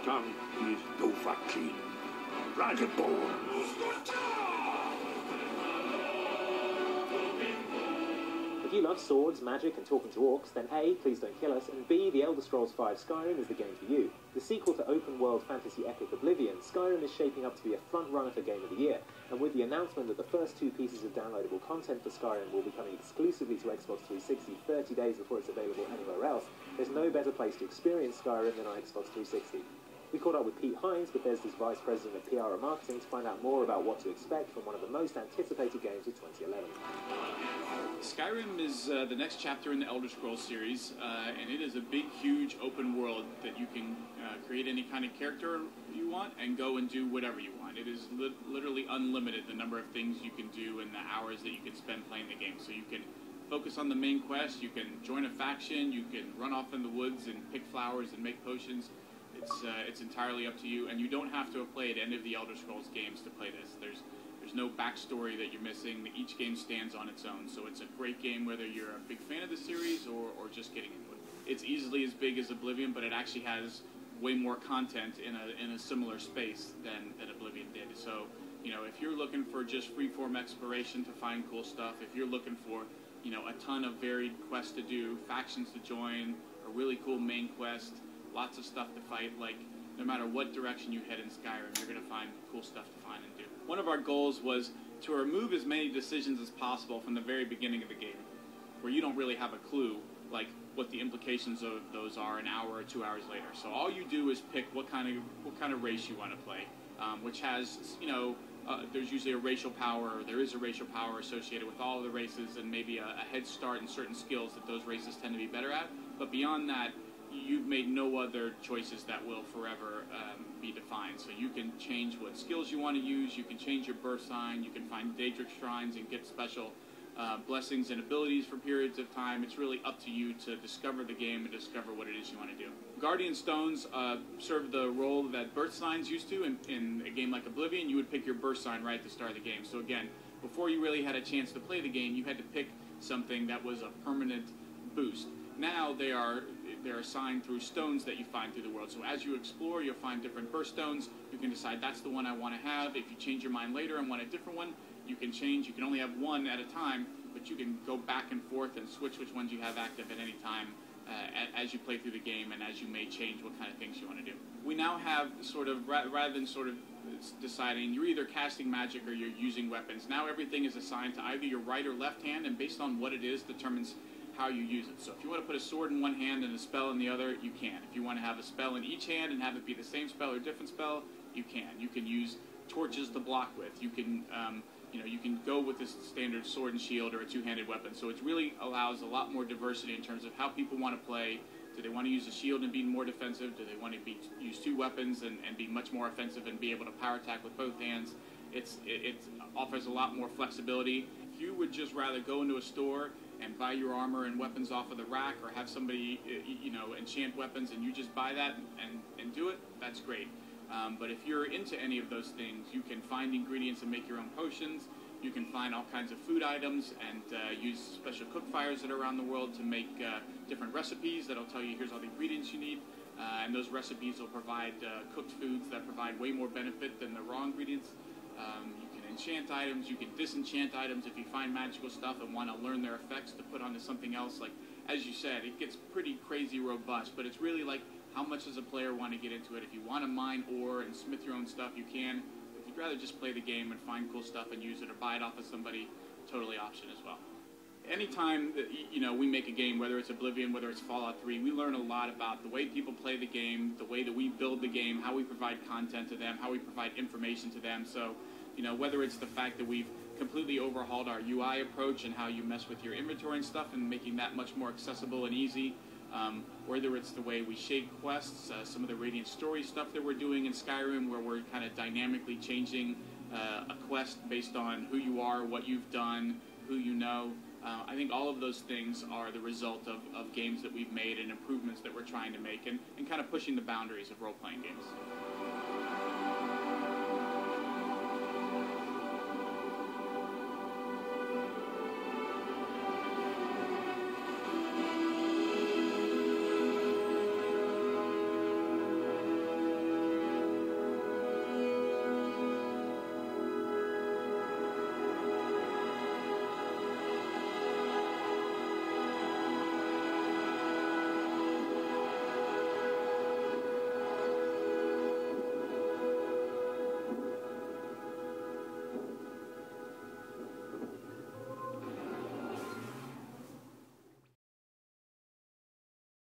tongue is Dovahkiin, Dragonborn. If you love swords, magic, and talking to orcs, then A, Please Don't Kill Us, and B, The Elder Scrolls V Skyrim is the game for you. The sequel to open-world fantasy epic Oblivion, Skyrim is shaping up to be a front-runner for Game of the Year, and with the announcement that the first 2 pieces of downloadable content for Skyrim will be coming exclusively to Xbox 360 30 days before it's available anywhere else, there's no better place to experience Skyrim than on Xbox 360. We caught up with Pete Hines, Bethesda's Vice President of PR and Marketing, to find out more about what to expect from one of the most anticipated games of 2011. Skyrim is the next chapter in the Elder Scrolls series, and it is a big, huge open world that you can create any kind of character you want and go and do whatever you want. It is literally unlimited, the number of things you can do and the hours that you can spend playing the game. So you can focus on the main quest, you can join a faction, you can run off in the woods and pick flowers and make potions. It's entirely up to you, and you don't have to have played any of the Elder Scrolls games to play this. There's no backstory that you're missing. Each game stands on its own, so it's a great game whether you're a big fan of the series or just getting into it. It's easily as big as Oblivion, but it actually has way more content in a similar space than Oblivion did. So, you know, if you're looking for just freeform exploration to find cool stuff, if you're looking for, you know, a ton of varied quests to do, factions to join, a really cool main quest, lots of stuff to fight, like, no matter what direction you head in Skyrim, you're going to find cool stuff to find and do. One of our goals was to remove as many decisions as possible from the very beginning of the game, where you don't really have a clue, like, what the implications of those are an hour or 2 hours later. So all you do is pick what kind of race you want to play, which has, you know, there's usually a racial power, or there is a racial power associated with all of the races, and maybe a head start in certain skills that those races tend to be better at. But beyond that, you've made no other choices that will forever be defined. So you can change what skills you want to use, you can change your birth sign, you can find Daedric shrines and get special blessings and abilities for periods of time. It's really up to you to discover the game and discover what it is you want to do. Guardian Stones serve the role that birth signs used to. In a game like Oblivion, you would pick your birth sign right at the start of the game. So again, before you really had a chance to play the game, you had to pick something that was a permanent boost. Now they're assigned through stones that you find through the world. So as you explore, you'll find different birthstones. You can decide that's the one I want to have. If you change your mind later and want a different one, you can change. You can only have one at a time, but you can go back and forth and switch which ones you have active at any time as you play through the game and as you may change what kind of things you want to do. We now have sort of, rather than sort of deciding you're either casting magic or you're using weapons, now everything is assigned to either your right or left hand, and based on what it is determines how you use it. So if you want to put a sword in one hand and a spell in the other, you can. If you want to have a spell in each hand and have it be the same spell or different spell, you can. You can use torches to block with. You can, you can go with this standard sword and shield or a two-handed weapon. So it really allows a lot more diversity in terms of how people want to play. Do they want to use a shield and be more defensive? Do they want to use two weapons and be much more offensive and be able to power attack with both hands? It offers a lot more flexibility. If you would just rather go into a store and buy your armor and weapons off of the rack, or have somebody, enchant weapons and you just buy that and do it, that's great. But if you're into any of those things, you can find ingredients and make your own potions. You can find all kinds of food items and use special cook fires that are around the world to make different recipes that'll tell you here's all the ingredients you need. And those recipes will provide cooked foods that provide way more benefit than the raw ingredients. You can enchant items, you can disenchant items if you find magical stuff and want to learn their effects to put onto something else. Like, as you said, it gets pretty crazy robust, but it's really like, how much does a player want to get into it? If you want to mine ore and smith your own stuff, you can. If you'd rather just play the game and find cool stuff and use it or buy it off of somebody, totally option as well. Anytime that, we make a game, whether it's Oblivion, whether it's Fallout 3, we learn a lot about the way people play the game, the way that we build the game, how we provide content to them, how we provide information to them. So, whether it's the fact that we've completely overhauled our UI approach and how you mess with your inventory and stuff and making that much more accessible and easy, whether it's the way we shape quests, some of the Radiant Story stuff that we're doing in Skyrim, where we're kind of dynamically changing a quest based on who you are, what you've done, who you know. I think all of those things are the result of games that we've made and improvements that we're trying to make and kind of pushing the boundaries of role-playing games.